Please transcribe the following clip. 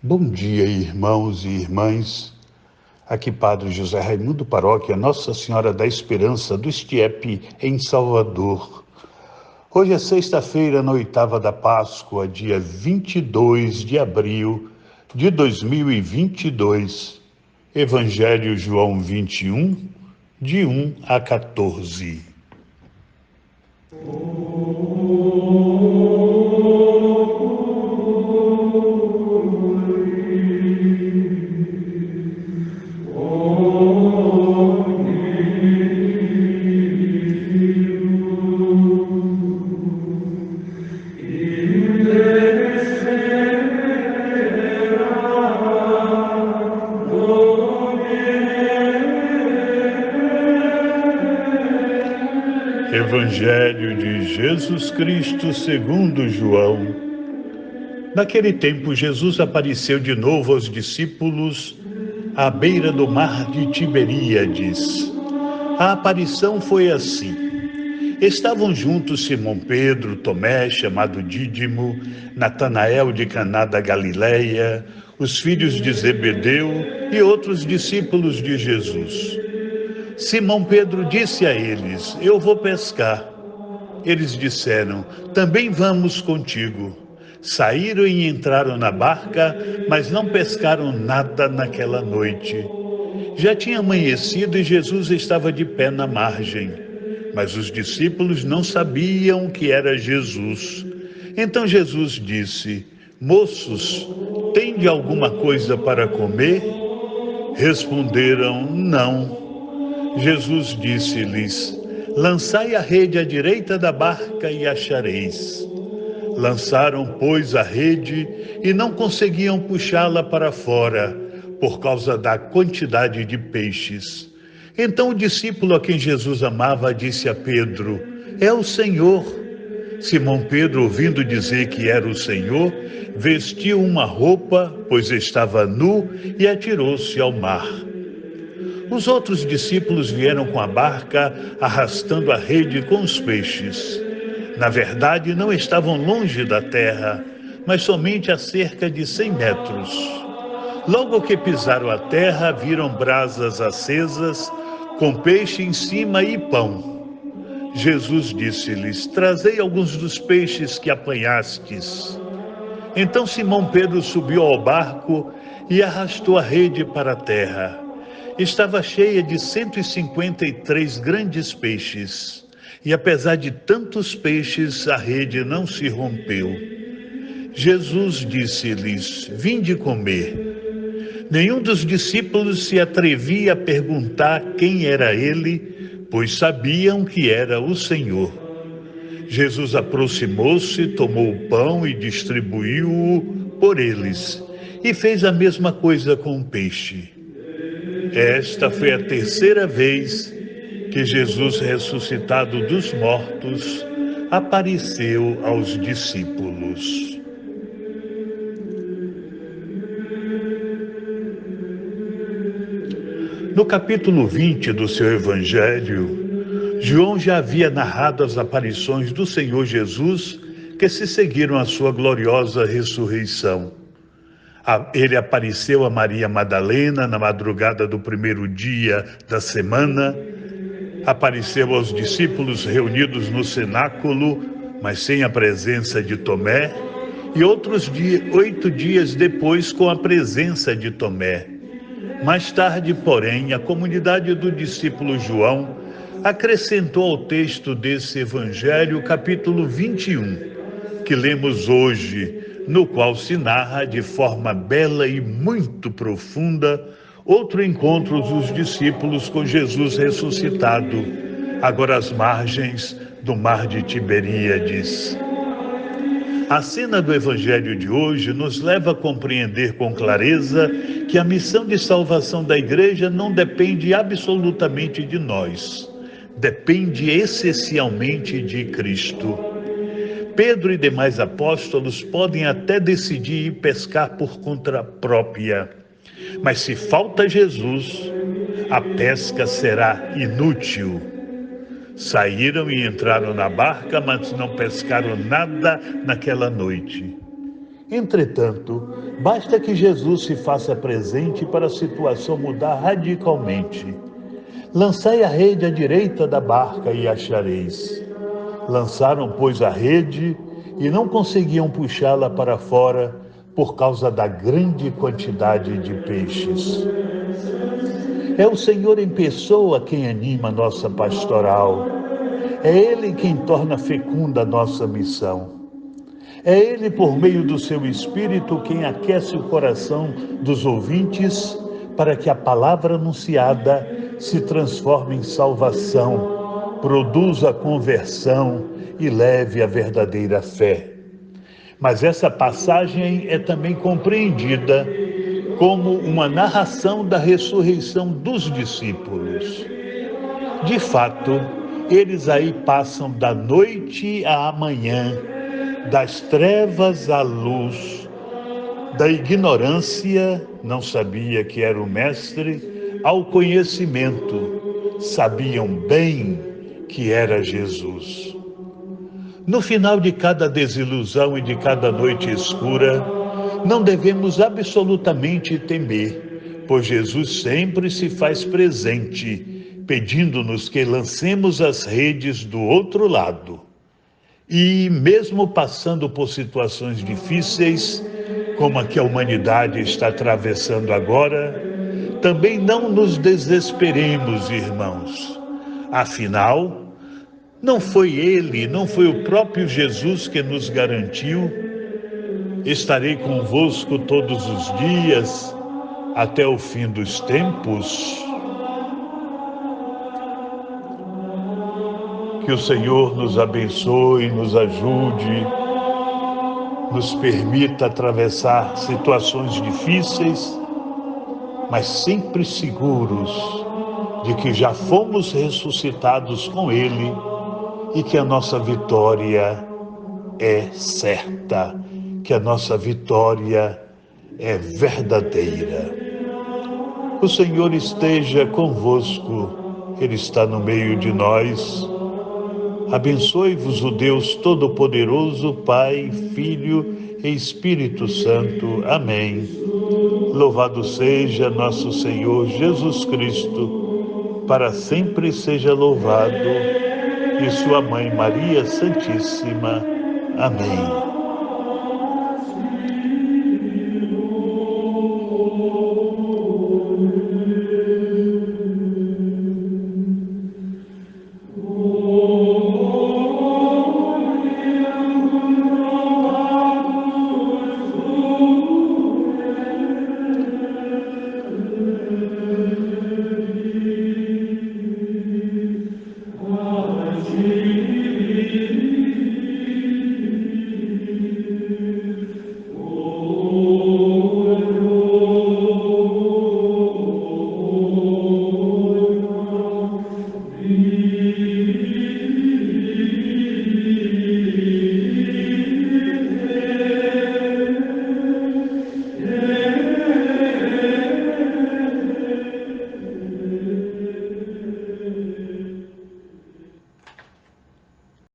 Bom dia, irmãos e irmãs. Aqui Padre José Raimundo, paróquia Nossa Senhora da Esperança do Estiepe, em Salvador. Hoje é sexta-feira, na oitava da Páscoa, dia 22 de abril de 2022. Evangelho João 21, de 1 a 14. Evangelho de Jesus Cristo segundo João. Naquele tempo, Jesus apareceu de novo aos discípulos à beira do mar de Tiberíades. A aparição foi assim. Estavam juntos Simão Pedro, Tomé, chamado Dídimo, Natanael de Caná da Galileia, os filhos de Zebedeu e outros discípulos de Jesus. Simão Pedro disse a eles: "Eu vou pescar." Eles disseram: "Também vamos contigo." Saíram e entraram na barca, mas não pescaram nada naquela noite. Já tinha amanhecido e Jesus estava de pé na margem, mas os discípulos não sabiam que era Jesus. Então Jesus disse: "Moços, tende alguma coisa para comer?" Responderam: "Não." Jesus disse-lhes: "Lançai a rede à direita da barca e achareis." Lançaram, pois, a rede e não conseguiam puxá-la para fora, por causa da quantidade de peixes. Então o discípulo a quem Jesus amava disse a Pedro: "É o Senhor." Simão Pedro, ouvindo dizer que era o Senhor, vestiu uma roupa, pois estava nu, e atirou-se ao mar. Os outros discípulos vieram com a barca, arrastando a rede com os peixes. Na verdade, não estavam longe da terra, mas somente a cerca de 100 metros. Logo que pisaram a terra, viram brasas acesas, com peixe em cima e pão. Jesus disse-lhes: "Trazei alguns dos peixes que apanhastes." Então Simão Pedro subiu ao barco e arrastou a rede para a terra. Estava cheia de 153 grandes peixes, e apesar de tantos peixes, a rede não se rompeu. Jesus disse-lhes: "Vinde comer." Nenhum dos discípulos se atrevia a perguntar quem era ele, pois sabiam que era o Senhor. Jesus aproximou-se, tomou o pão e distribuiu-o por eles, e fez a mesma coisa com o peixe. Esta foi a terceira vez que Jesus, ressuscitado dos mortos, apareceu aos discípulos. No capítulo 20 do seu Evangelho, João já havia narrado as aparições do Senhor Jesus que se seguiram à sua gloriosa ressurreição. Ele apareceu a Maria Madalena na madrugada do primeiro dia da semana, apareceu aos discípulos reunidos no cenáculo, mas sem a presença de Tomé, e 8 dias depois com a presença de Tomé. Mais tarde, porém, a comunidade do discípulo João acrescentou ao texto desse evangelho o capítulo 21, que lemos hoje, no qual se narra de forma bela e muito profunda outro encontro dos discípulos com Jesus ressuscitado, agora às margens do mar de Tiberíades. A cena do Evangelho de hoje nos leva a compreender com clareza que a missão de salvação da Igreja não depende absolutamente de nós, depende essencialmente de Cristo. Pedro e demais apóstolos podem até decidir ir pescar por conta própria, mas se falta Jesus, a pesca será inútil. Saíram e entraram na barca, mas não pescaram nada naquela noite. Entretanto, basta que Jesus se faça presente para a situação mudar radicalmente. Lançai a rede à direita da barca e achareis. Lançaram, pois, a rede e não conseguiam puxá-la para fora por causa da grande quantidade de peixes. É o Senhor em pessoa quem anima nossa pastoral. É Ele quem torna fecunda a nossa missão. É Ele, por meio do seu Espírito, quem aquece o coração dos ouvintes para que a palavra anunciada se transforme em salvação, produza conversão e leve a verdadeira fé. Mas essa passagem é também compreendida como uma narração da ressurreição dos discípulos. De fato, eles aí passam da noite à manhã, das trevas à luz, da ignorância, não sabia que era o Mestre, ao conhecimento, sabiam bem que era Jesus. No final de cada desilusão e de cada noite escura, não devemos absolutamente temer, pois Jesus sempre se faz presente, pedindo-nos que lancemos as redes do outro lado. E mesmo passando por situações difíceis, como a que a humanidade está atravessando agora, também não nos desesperemos, irmãos. Afinal, não foi o próprio Jesus que nos garantiu: estarei convosco todos os dias, até o fim dos tempos? Que o Senhor nos abençoe, nos ajude, nos permita atravessar situações difíceis, mas sempre seguros de que já fomos ressuscitados com Ele e que a nossa vitória é certa, que a nossa vitória é verdadeira. O Senhor esteja convosco, Ele está no meio de nós. Abençoe-vos o Deus Todo-Poderoso, Pai, Filho e Espírito Santo. Amém. Louvado seja nosso Senhor Jesus Cristo, para sempre seja louvado, e sua Mãe Maria Santíssima. Amém.